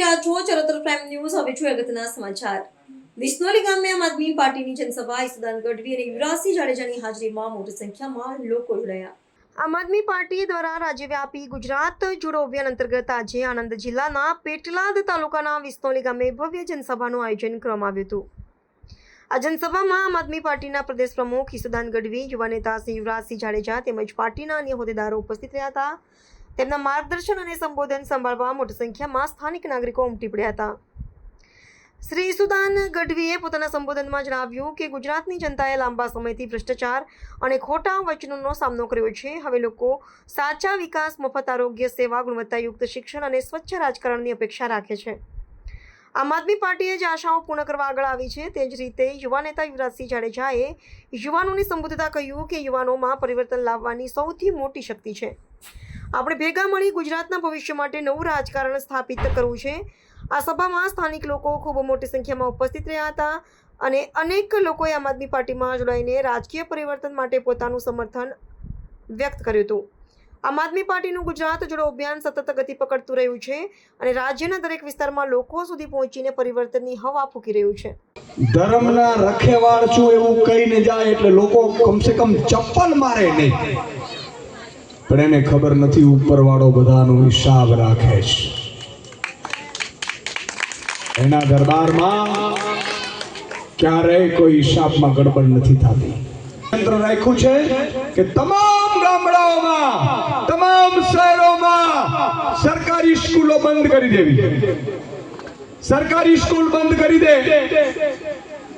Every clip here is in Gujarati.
રહ્યા છો ચરોતર પ્રાઇમ ન્યૂઝ। હવે જોઈએ અગત્યના સમાચાર। વિસનોલી ગામે આમ આદમી પાર્ટીની જનસભા ઈસુદાન ગઢવી અને યુવરાજસિંહ જાડેજાની હાજરીમાં મોટી સંખ્યામાં લોકો જોડાયા। આમ આદમી પાર્ટી દ્વારા રાજ્યવ્યાપી ગુજરાત જોડો અભિયાન અંતર્ગત આજે આણંદ જિલ્લાના પેટલાદ તાલુકાના વિસનોલી ગામે ભવ્ય જનસભાનું આયોજન કરવામાં આવ્યું હતું। આ જનસભામાં આમ આદમી પાર્ટીના પ્રદેશ પ્રમુખ ઈસુદાન ગઢવી, યુવા નેતા શ્રી યુવરાજસિંહ જાડેજા તેમજ પાર્ટીના અન્ય હોદ્દેદારો ઉપસ્થિત રહ્યા હતા। તેમના માર્ગદર્શન અને સંબોધન સંભાળવા મોટી સંખ્યામાં સ્થાનિક નાગરિકો ઉમટી પડ્યા હતા। શ્રી ઈસુદાન ગઢવીએ પોતાના સંબોધનમાં જણાવ્યું કે ગુજરાતની જનતાએ લાંબા સમયથી ભ્રષ્ટાચાર અને ખોટા વચનોનો સામનો કર્યો છે। હવે લોકો સાચા વિકાસ, મફત આરોગ્ય સેવા, ગુણવત્તાયુક્ત શિક્ષણ અને સ્વચ્છ રાજકારણની અપેક્ષા રાખે છે। આમ આદમી પાર્ટીએ જે આશાઓ પૂર્ણ કરવા આગળ આવી છે તે જ રીતે યુવા નેતા યુવરાજસિંહ જાડેજાએ યુવાનોને સંબોધતા કહ્યું કે યુવાનોમાં પરિવર્તન લાવવાની સૌથી મોટી શક્તિ છે। આપણે ભેગા મળી ગુજરાતના ભવિષ્ય માટે નવું રાજકારણ સ્થાપિત કરવું છે। આ સભામાં સ્થાનિક લોકો ખૂબ મોટી સંખ્યામાં ઉપસ્થિત રહ્યા હતા અને અનેક લોકોએ આમ આદમી પાર્ટીમાં જોડાઈને રાજકીય પરિવર્તન માટે પોતાનું સમર્થન વ્યક્ત કર્યું હતું। આમ આદમી પાર્ટીનું ગુજરાત જોડો અભિયાન સતત ગતિ પકડતું રહ્યું છે અને રાજ્યના દરેક વિસ્તારમાં લોકો સુધી પહોંચીને પરિવર્તનની હવા ફૂંકી રહ્યું છે। ધર્મના રખેવાળ છું એવું કહીને જાય એટલે લોકો કમસે કમ ચપ્પલ મારે નહીં, પણ એને ખબર નથી ઉપરવાળો બધાનો હિસાબ રાખે છે। એના દરબારમાં ક્યારેય કોઈ હિસાબમાં ગડબડ નથી થતી। તંત્ર રાખ્યું છે કે તમામ ગામડાઓમાં, તમામ શહેરોમાં સરકારી સ્કૂલો બંધ કરી દેવી। સરકારી સ્કૂલ બંધ કરી દે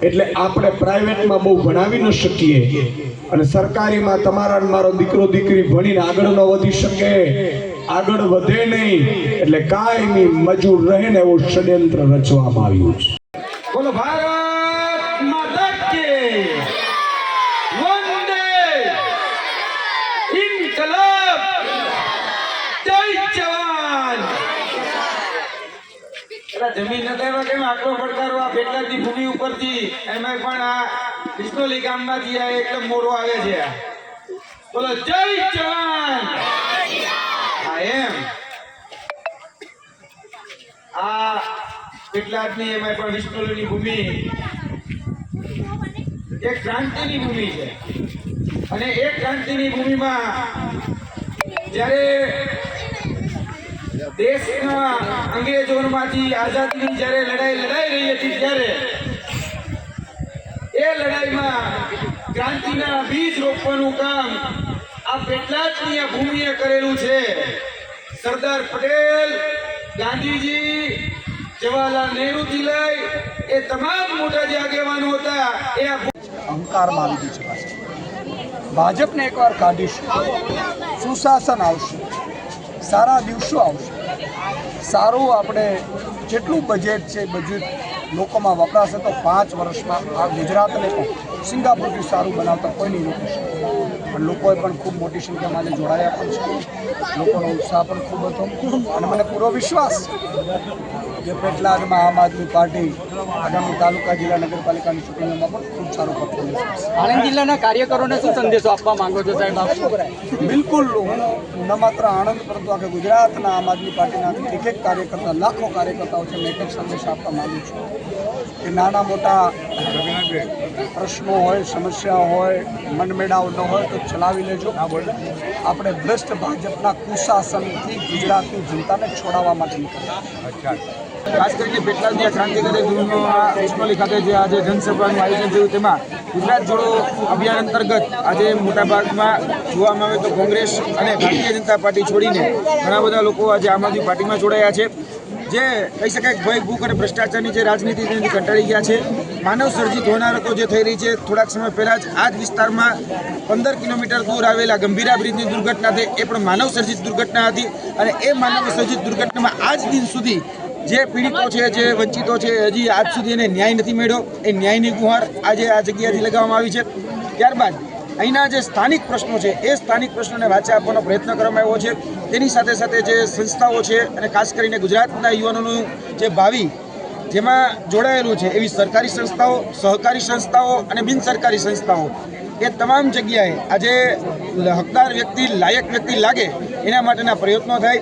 એટલે આપણે પ્રાઇવેટમાં બહુ ભણાવી ન શકીએ અને સરકારીમાં તમારા મારો દીકરો દીકરી ભણીને આગળ ન વધી શકે, આગળ વધે નહીં એટલે કાયમી મજૂર રહે ને એવું ષડયંત્ર રચવામાં આવ્યું છે। બોલો ભારત માતા કી વંદે ઇન્કલાબ, જય જવાન। જમીન નતાવ્યા કેમ આટલો પડકારો આ પેટલાદની ભૂમિ ઉપરથી, એમાં પણ આ વિસનોલી ગામમાંથી આ એકદમ મોરો આવે છે। બોલો જય જવાન। હા એમ આ પેટલાદની એમાં પણ વિસનોલીની ભૂમિ એક ક્રાંતિની ભૂમિ છે અને એ ક્રાંતિની ભૂમિમાં જ્યારે દેશના અંગ્રેજોમાંથી આઝાદીની જ્યારે લડાઈ રહી હતી ત્યારે એ લડાઈમાં ક્રાંતિના બીજ રોપવાનું કામ આ પેટલાદની આ ભૂમિએ કરેલું છે। સરદાર પટેલ, ગાંધીજી, જવાહરલાલ નહેરુથી લઈ એ તમામ મોટા જે આગેવાનો હતા એ અહંકારમાં આવી શકાશે। ભાજપને એકવાર કાઢીશું, સુશાસન આવશે, સારા દિવસો આવશે, સારું આપણે જેટલું બજેટ છે બજેટ લોકોમાં વપરાશે તો 5 વર્ષમાં આ ગુજરાતને પણ સિંગાપુરથી સારું બનાવતા કોઈ નહીં રોકી શકે। પણ લોકોએ પણ ખૂબ મોટી સંખ્યામાં જોડાયા પણ છે, લોકોનો ઉત્સાહ પણ ખૂબ હતો અને મને પૂરો વિશ્વાસ છે કે પેટલાદમાં આમ આદમી પાર્ટી આગામી તાલુકા જિલ્લા નગરપાલિકાની ચૂંટણીઓમાં પણ ખૂબ સારું પરફોર્મન્સ કરશે। આણંદ જિલ્લાના કાર્યકરોને શું સંદેશો આપવા માંગો છો સાહેબ આપ? બિલકુલ, હું ન માત્ર આણંદ પરંતુ આખા ગુજરાતના આમ આદમી પાર્ટીના એક કાર્યકર્તા, લાખો કાર્યકર્તાઓ છે, એક જ સંદેશ આપવા માંગુ છું કે નાના મોટા પ્રશ્નો હોય, સમસ્યા હોય, મનમેળાવ ન હોય તો ચલાવી લેજો। આપણે ભ્રષ્ટ ભાજપના કુશાસનથી ગુજરાતની જનતાને છોડાવવા માટે નીકળ્યા। ખાસ કરીને પેટલાદની ક્રાંતિકારી ભૂમિમાં વિસનોલી ખાતે જે આજે જનસભાનું આયોજન થયું તેમાં ગુજરાત જોડો અભિયાન અંતર્ગત આજે મોટાભાગમાં જોવામાં આવે તો કોંગ્રેસ અને ભારતીય જનતા પાર્ટી છોડીને ઘણા બધા લોકો આજે આમ આદમી પાર્ટીમાં જોડાયા છે। જે કહી શકાય ભય, ભૂખ અને ભ્રષ્ટાચારની જે રાજનીતિ તેની કંટાળી ગયા છે। માનવ સર્જિત હોનારતો જે થઈ રહી છે, થોડાક સમય પહેલાં જ આ જ વિસ્તારમાં 15 કિલોમીટર દૂર આવેલા ગંભીરા બ્રિજની દુર્ઘટના થઈ, એ પણ માનવ સર્જિત દુર્ઘટના હતી અને એ માનવ સર્જિત દુર્ઘટનામાં આજ દિન સુધી જે પીડિતો છે, જે વંચિતો છે, હજી આજ સુધી એને ન્યાય નથી મળ્યો। એ ન્યાયની ગુહાર આજે આ જગ્યાથી લગાવવામાં આવી છે। ત્યારબાદ અહીંના જે સ્થાનિક પ્રશ્નો છે એ સ્થાનિક પ્રશ્નોને વાચા આપવાનો પ્રયત્ન કરવામાં આવ્યો છે। તેની સાથે સાથે જે સંસ્થાઓ છે અને ખાસ કરીને ગુજરાતના યુવાનોનું જે ભાવિ જેમાં જોડાયેલું છે એવી સરકારી સંસ્થાઓ, સહકારી સંસ્થાઓ અને બિનસરકારી સંસ્થાઓ એ તમામ જગ્યાએ આજે હકદાર વ્યક્તિ, લાયક વ્યક્તિ લાગે એના માટેના પ્રયત્નો થાય।